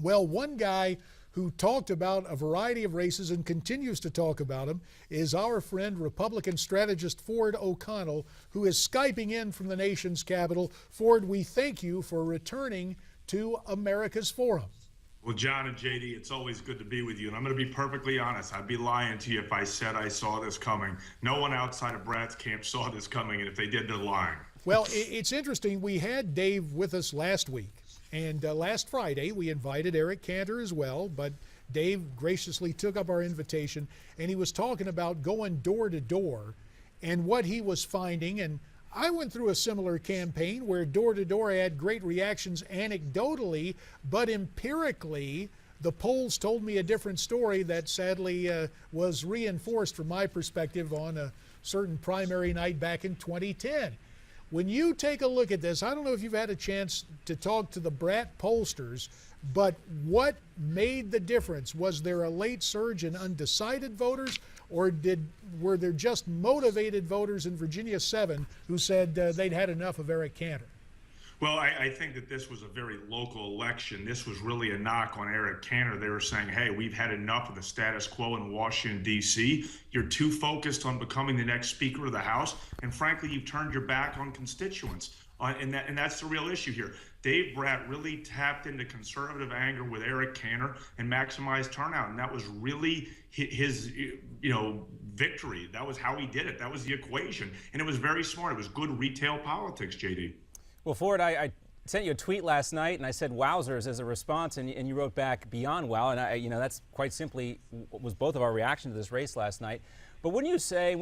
Well, one guy who talked about a variety of races and continues to talk about them is our friend Republican strategist Ford O'Connell, who is Skyping in from the nation's capital. Ford, we thank you for returning to America's Forum. Well, John and JD, it's always good to be with you. And I'm going to be perfectly honest. I'd be lying to you if I said I saw this coming. No one outside of Brad's camp saw this coming. And if they did, they're lying. Well, it's interesting. We had Dave with us last week. And last Friday, we invited Eric Cantor as well. But Dave graciously took up our invitation. And he was talking about going door to door and what he was finding. And I went through a similar campaign where door-to-door had great reactions anecdotally, but empirically, the polls told me a different story that sadly was reinforced from my perspective on a certain primary night back in 2010. When you take a look at this, I don't know if you've had a chance to talk to the Brat pollsters, but what made the difference? Was there a late surge in undecided voters, or were there just motivated voters in Virginia 7 who said they'd had enough of Eric Cantor? Well, I think that this was a very local election. This was really a knock on Eric Cantor. They were saying, hey, we've had enough of the status quo in Washington, D.C. You're too focused on becoming the next Speaker of the House. And frankly, you've turned your back on constituents. And that's the real issue here. Dave Brat really tapped into conservative anger with Eric Cantor and maximized turnout. And that was really his victory. That was how he did it. That was the equation. And it was very smart. It was good retail politics, JD. Well, Ford, I sent you a tweet last night, and I said "wowzers" as a response, and you wrote back "beyond wow," and that's quite simply was both of our reaction to this race last night. But wouldn't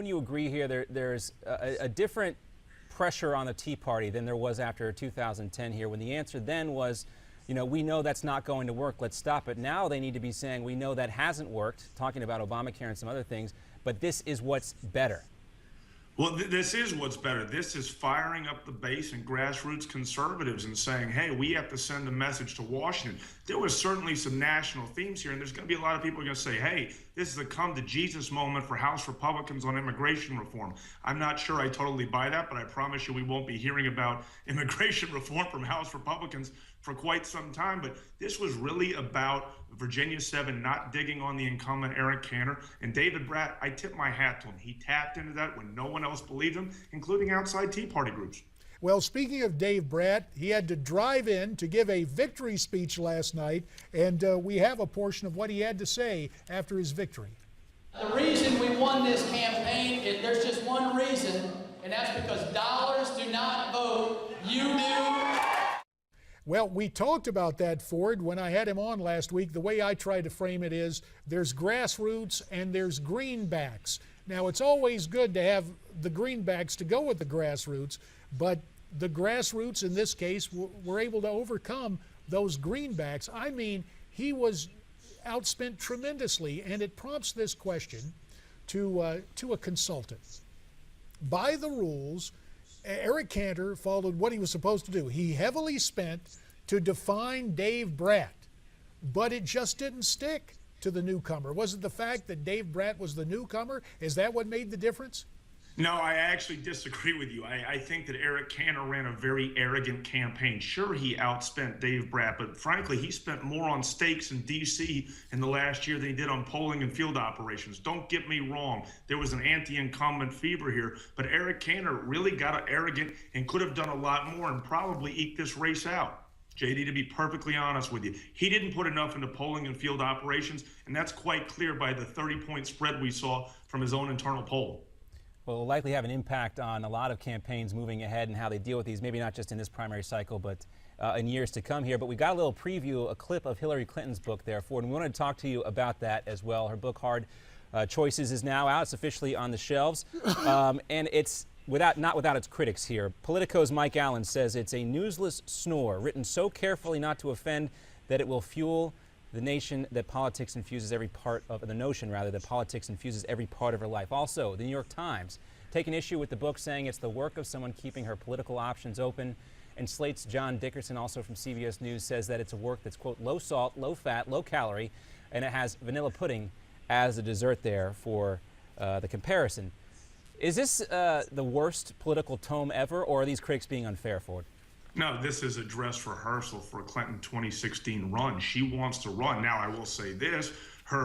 you agree here? There's a different pressure on the Tea Party than there was after 2010 here, when the answer then was, we know that's not going to work, let's stop it. Now they need to be saying, we know that hasn't worked, talking about Obamacare and some other things, but this is what's better. Well, this is what's better. This is firing up the base and grassroots conservatives and saying, hey, we have to send a message to Washington. There was certainly some national themes here, and there's going to be a lot of people going to say, hey, this is a come to Jesus moment for House Republicans on immigration reform. I'm not sure I totally buy that, but I promise you we won't be hearing about immigration reform from House Republicans for quite some time. But this was really about Virginia 7 not digging on the incumbent Eric Cantor. And David Brat, I tip my hat to him. He tapped into that when no one else believed him, including outside Tea Party groups. Well, speaking of Dave Brat, he had to drive in to give a victory speech last night, and we have a portion of what he had to say after his victory. The reason we won this campaign, there's just one reason, and that's because dollars do not vote. You do. Well, we talked about that, Ford, when I had him on last week. The way I try to frame it is there's grassroots and there's greenbacks. Now, it's always good to have the greenbacks to go with the grassroots, but the grassroots in this case were able to overcome those greenbacks. I mean, he was outspent tremendously, and it prompts this question to a consultant. By the rules, Eric Cantor followed what he was supposed to do. He heavily spent to define Dave Brat, but it just didn't stick to the newcomer. Was it the fact that Dave Brat was the newcomer? Is that what made the difference? No, I actually disagree with you. I think that Eric Cantor ran a very arrogant campaign. Sure, he outspent Dave Brat, but frankly, he spent more on stakes in D.C. in the last year than he did on polling and field operations. Don't get me wrong. There was an anti-incumbent fever here, but Eric Cantor really got arrogant and could have done a lot more and probably eked this race out. JD, to be perfectly honest with you, he didn't put enough into polling and field operations, and that's quite clear by the 30-point spread we saw from his own internal poll. Well, it'll likely have an impact on a lot of campaigns moving ahead and how they deal with these, maybe not just in this primary cycle, but in years to come here. But we got a little preview, a clip of Hillary Clinton's book there, Ford, and we wanted to talk to you about that as well. Her book, Hard Choices, is now out. It's officially on the shelves, and it's not without its critics here. Politico's Mike Allen says it's a newsless snore, written so carefully not to offend that it will fuel the notion that politics infuses every part of her life. Also, the New York Times taking issue with the book, saying it's the work of someone keeping her political options open. And Slate's John Dickerson, also from CBS News, says that it's a work that's, quote, low salt, low fat, low calorie, and it has vanilla pudding as a dessert there for the comparison. Is this the worst political tome ever, or are these critics being unfair, Ford? No, this is a dress rehearsal for a Clinton 2016 run. She wants to run. Now, I will say this.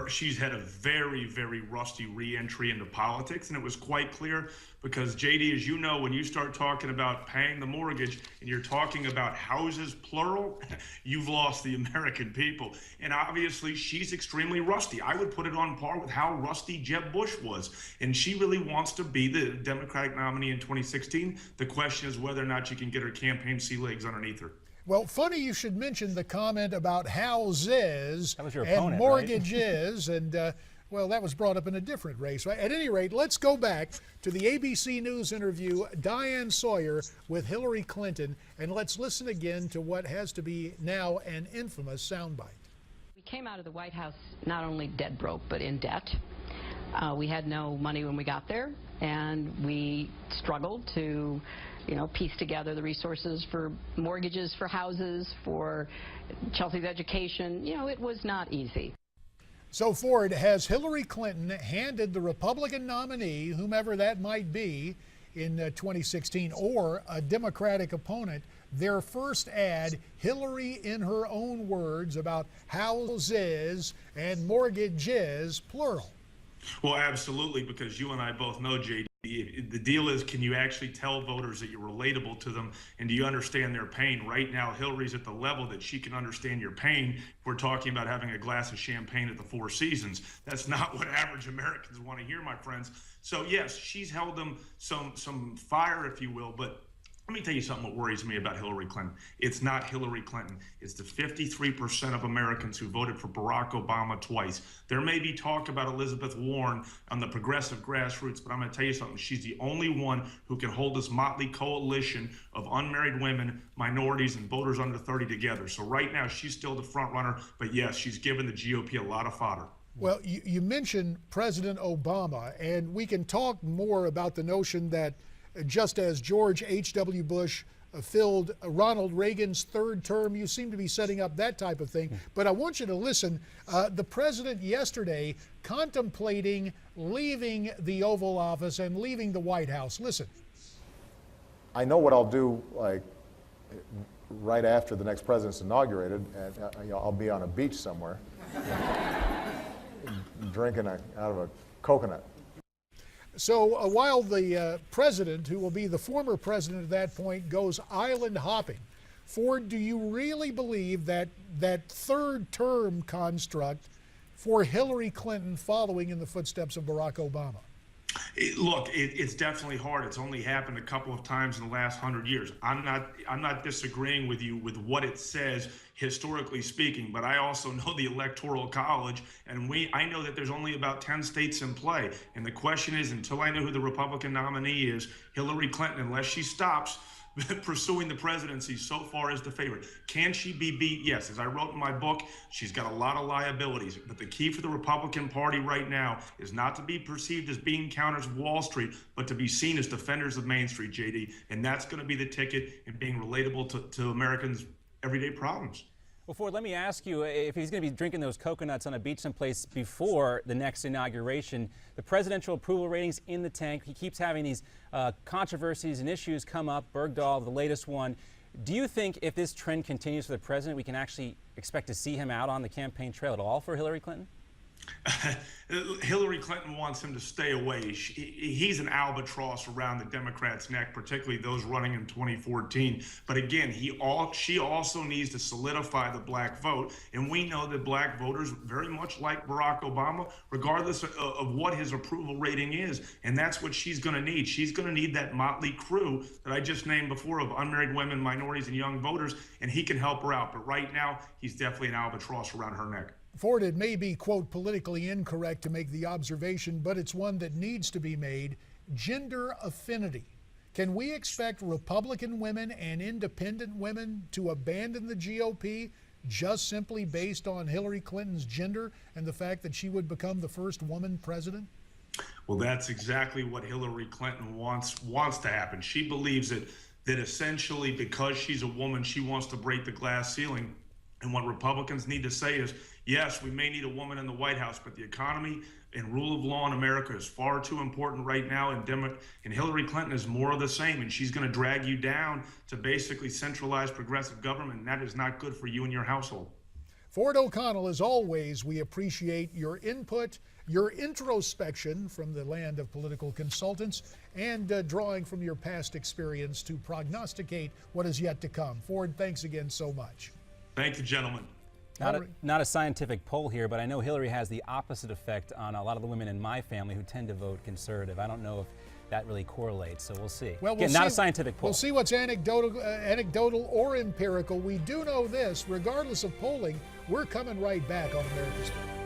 She's had a very, very rusty re-entry into politics, and it was quite clear because, JD, as you know, when you start talking about paying the mortgage and you're talking about houses, plural, you've lost the American people. And obviously, she's extremely rusty. I would put it on par with how rusty Jeb Bush was. And she really wants to be the Democratic nominee in 2016. The question is whether or not she can get her campaign sea legs underneath her. Well, funny you should mention the comment about houses That was your and opponent, mortgages, and well, that was brought up in a different race. Right? At any rate, let's go back to the ABC News interview, Diane Sawyer with Hillary Clinton, and let's listen again to what has to be now an infamous soundbite. We came out of the White House not only dead broke, but in debt. We had no money when we got there, and we struggled to piece together the resources for mortgages for houses, for Chelsea's education. It was not easy. So, Ford, has Hillary Clinton handed the Republican nominee, whomever that might be, in 2016, or a Democratic opponent, their first ad, Hillary in her own words, about houses and mortgages, plural? Well, absolutely, because you and I both know, JD, the deal is, can you actually tell voters that you're relatable to them, and do you understand their pain? Right now, Hillary's at the level that she can understand your pain. We're talking about having a glass of champagne at the Four Seasons. That's not what average Americans want to hear, my friends. So, yes, she's held them some fire, if you will, but let me tell you something what worries me about Hillary Clinton. It's not Hillary Clinton. It's the 53% of Americans who voted for Barack Obama twice. There may be talk about Elizabeth Warren on the progressive grassroots, but I'm going to tell you something. She's the only one who can hold this motley coalition of unmarried women, minorities, and voters under 30 together. So right now, she's still the front runner, but yes, she's given the GOP a lot of fodder. Well, you mentioned President Obama, and we can talk more about the notion that just as George H.W. Bush filled Ronald Reagan's third term, you seem to be setting up that type of thing. But I want you to listen. The president yesterday contemplating leaving the Oval Office and leaving the White House. Listen. I know what I'll do, like, right after the next president's inaugurated, and I'll be on a beach somewhere drinking out of a coconut. So while the president, who will be the former president at that point, goes island hopping, Ford, do you really believe that that third term construct for Hillary Clinton following in the footsteps of Barack Obama? Look, it's definitely hard. It's only happened a couple of times in the last 100 years. I'm not disagreeing with you with what it says historically speaking, but I also know the Electoral College, and I know that there's only about 10 states in play. And the question is, until I know who the Republican nominee is, Hillary Clinton, unless she stops pursuing the presidency, so far is the favorite. Can she be beat? Yes. As I wrote in my book, she's got a lot of liabilities. But the key for the Republican Party right now is not to be perceived as being counters of Wall Street, but to be seen as defenders of Main Street, JD. And that's going to be the ticket in being relatable to Americans' everyday problems. Well, Ford, let me ask you, if he's going to be drinking those coconuts on a beach someplace before the next inauguration, the presidential approval ratings in the tank, he keeps having these controversies and issues come up, Bergdahl, the latest one. Do you think if this trend continues for the president, we can actually expect to see him out on the campaign trail at all for Hillary Clinton? Hillary Clinton wants him to stay away. He's an albatross around the Democrats' neck, particularly those running in 2014. But again, she also needs to solidify the black vote. And we know that black voters very much like Barack Obama, regardless of what his approval rating is. And that's what she's going to need. She's going to need that motley crew that I just named before of unmarried women, minorities, and young voters. And he can help her out. But right now, he's definitely an albatross around her neck. Ford, it may be, quote, politically incorrect to make the observation, but it's one that needs to be made. Gender affinity. Can we expect Republican women and independent women to abandon the GOP just simply based on Hillary Clinton's gender and the fact that she would become the first woman president? Well, that's exactly what Hillary Clinton wants to happen. She believes that essentially because she's a woman, she wants to break the glass ceiling. And what Republicans need to say is, yes, we may need a woman in the White House, but the economy and rule of law in America is far too important right now. And Hillary Clinton is more of the same. And she's going to drag you down to basically centralized progressive government. And that is not good for you and your household. Ford O'Connell, as always, we appreciate your input, your introspection from the land of political consultants, and drawing from your past experience to prognosticate what is yet to come. Ford, thanks again so much. Thank you, gentlemen. Not a scientific poll here, but I know Hillary has the opposite effect on a lot of the women in my family who tend to vote conservative. I don't know if that really correlates, so we'll see. Well, Again, not a scientific poll. We'll see what's anecdotal or empirical. We do know this, regardless of polling, we're coming right back on America's Vote.